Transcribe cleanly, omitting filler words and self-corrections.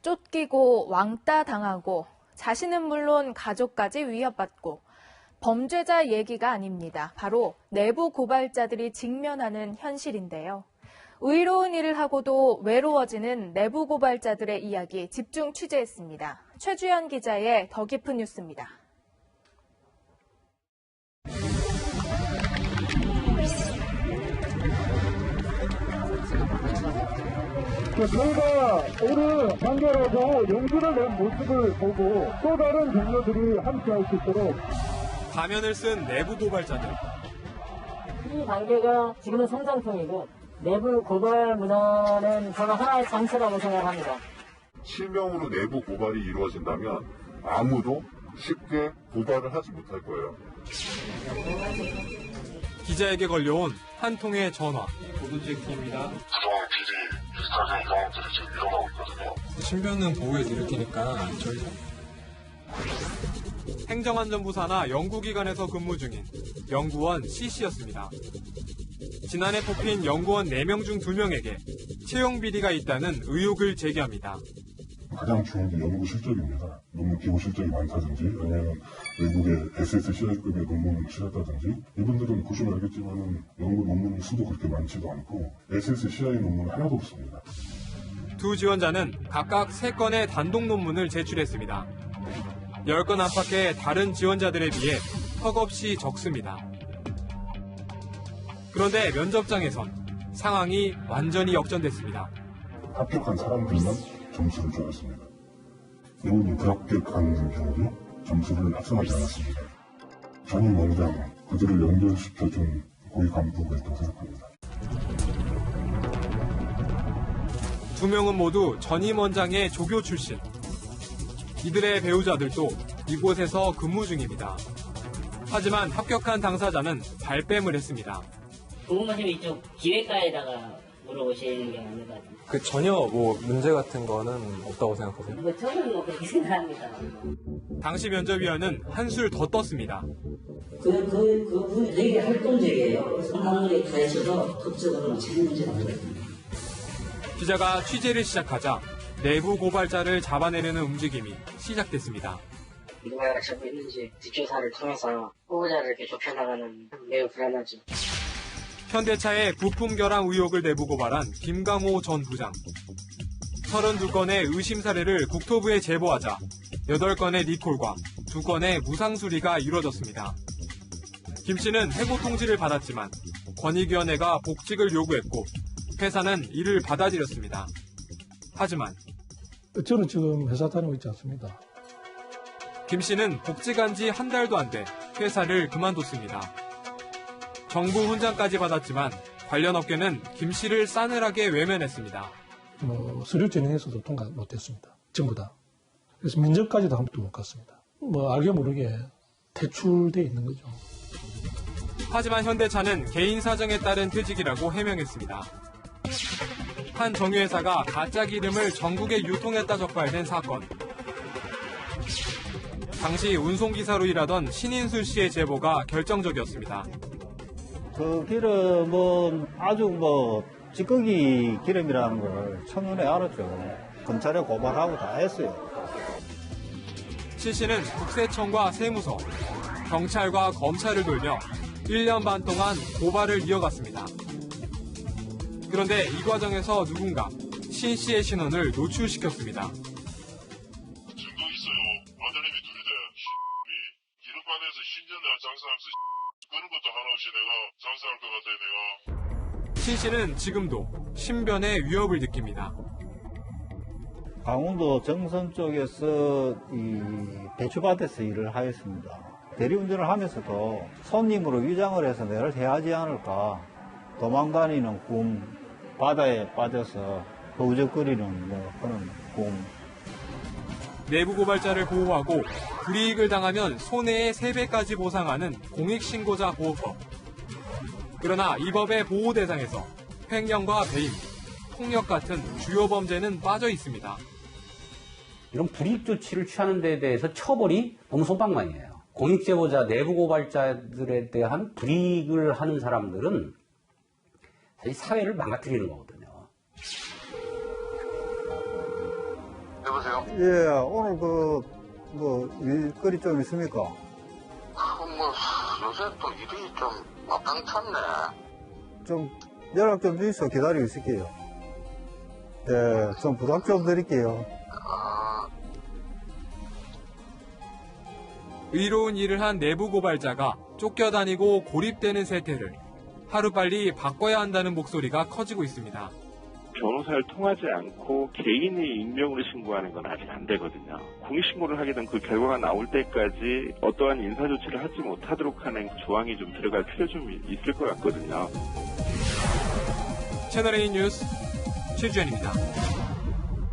쫓기고 왕따 당하고 자신은 물론 가족까지 위협받고 범죄자 얘기가 아닙니다. 바로 내부 고발자들이 직면하는 현실인데요. 의로운 일을 하고도 외로워지는 내부 고발자들의 이야기 집중 취재했습니다. 최주연 기자의 더 깊은 뉴스입니다. 저희가 오늘 단결하고 용기를 낸 모습을 보고 또 다른 동료들이 함께할 수 있도록 가면을 쓴 내부 고발자들. 이 단계가 지금은 성장 중이고 내부 고발 문화는 저는 하나의 장치라고 생각합니다. 실명으로 내부 고발이 이루어진다면 아무도 쉽게 고발을 하지 못할 거예요. 기자에게 걸려온 한 통의 전화. 보도체크입니다. 그동안 비리 비슷한 경험들이 지금 일어나고 있거든요. 신변은 보호해드릴 테니까 저희 행정안전부 산하 연구기관에서 근무 중인 연구원 C씨였습니다. 지난해 뽑힌 연구원 4명 중 2명에게 채용 비리가 있다는 의혹을 제기합니다. 가장 중요한 게 연구 실적입니다. 논문 기호 실적이 많다든지 아니면 외국의 SSCI급의 논문을 실었다든지 이분들은 보시면 알겠지만 연구 논문 수도 그렇게 많지도 않고 SSCI 논문은 하나도 없습니다. 두 지원자는 각각 3건의 단독 논문을 제출했습니다. 10건 안팎의 다른 지원자들에 비해 턱없이 적습니다. 그런데 면접장에선 상황이 완전히 역전됐습니다. 합격한 사람들만 점수를 줘왔습니다. 이분이 불합격한 경우도 점수를 합산하지 않았습니다. 전임 원장 그들을 연결시켜준 고위 간부가 있다고 생각합니다. 2명은 모두 전임 원장의 조교 출신. 이들의 배우자들도 이곳에서 근무 중입니다. 하지만 합격한 당사자는 발뺌을 했습니다. 궁금하시면 이쪽 기획과에다가 물어보시는 게 맞는 것 같아요. 그 전혀 문제 같은 거는 없다고 생각하세요? 저는 그렇게 생각합니다. 당시 면접위원은 한술 더 떴습니다. 그분이 되게 활동적이에요. 상황에 가해져서 법적으로는 제 문제가 없거든요. 기자가 취재를 시작하자 내부 고발자를 잡아내려는 움직임이 시작됐습니다. 누가 잡고 있는지 뒷조사를 통해서 후보자를 이렇게 좁혀나가는 매우 불안하죠. 현대차의 부품 결항 의혹을 내부 고발한 김강호 전 부장. 32건의 의심 사례를 국토부에 제보하자 8건의 리콜과 2건의 무상 수리가 이루어졌습니다. 김 씨는 해고 통지를 받았지만 권익위원회가 복직을 요구했고 회사는 이를 받아들였습니다. 하지만 저는 지금 회사 다니고 있지 않습니다. 김 씨는 복직한 지 한 달도 안 돼 회사를 그만뒀습니다. 정부 훈장까지 받았지만 관련 업계는 김 씨를 싸늘하게 외면했습니다. 서류 진행에서도 통과 못했습니다. 전부 다. 그래서 면접까지도 한 번도 못 갔습니다. 알게 모르게 퇴출돼 있는 거죠. 하지만 현대차는 개인 사정에 따른 퇴직이라고 해명했습니다. 한 정유회사가 가짜 기름을 전국에 유통했다 적발된 사건. 당시 운송기사로 일하던 신인술 씨의 제보가 결정적이었습니다. 그 기름은 아주 찌꺼기 기름이라는 걸 첫눈에 알았죠. 검찰에 고발하고 다 했어요. 신 씨는 국세청과 세무서, 경찰과 검찰을 돌며 1년 반 동안 고발을 이어갔습니다. 그런데 이 과정에서 누군가 신 씨의 신원을 노출시켰습니다. 증거 있어요. 아들님이 둘이다. 기름판에서 10년 내가 장사하면서 그런 것도 하나 없이 내가 장사할 것 같아요, 내가. 신 씨는 지금도 신변의 위협을 느낍니다. 강원도 정선 쪽에서 배추밭에서 일을 하였습니다. 대리운전을 하면서도 손님으로 위장을 해서 내를 해하지 않을까 도망다니는 꿈, 바다에 빠져서 허우적거리는 그런 꿈. 내부 고발자를 보호하고 불이익을 당하면 손해의 3배까지 보상하는 공익신고자 보호법. 그러나 이 법의 보호 대상에서 횡령과 배임, 폭력 같은 주요 범죄는 빠져 있습니다. 이런 불이익 조치를 취하는 데에 대해서 처벌이 너무 손방망이에요. 공익제보자, 내부 고발자들에 대한 불이익을 하는 사람들은 사실 사회를 망가뜨리는 거거든요. 여보세요? 예, 오늘 일거리 좀 있습니까? 요새 또 일이 좀 막강찮네. 좀 연락 좀 주시오. 기다리고 있을게요. 예, 좀 부탁 좀 드릴게요. 의로운 일을 한 내부 고발자가 쫓겨다니고 고립되는 세태를 하루빨리 바꿔야 한다는 목소리가 커지고 있습니다. 변호사를 통하지 않고 개인이 익명으로 신고하는 건 아직 안 되거든요. 공익신고를 하게 된 그 결과가 나올 때까지 어떠한 인사조치를 하지 못하도록 하는 조항이 좀 들어갈 필요 좀 있을 것 같거든요. 채널A 뉴스 최주현입니다.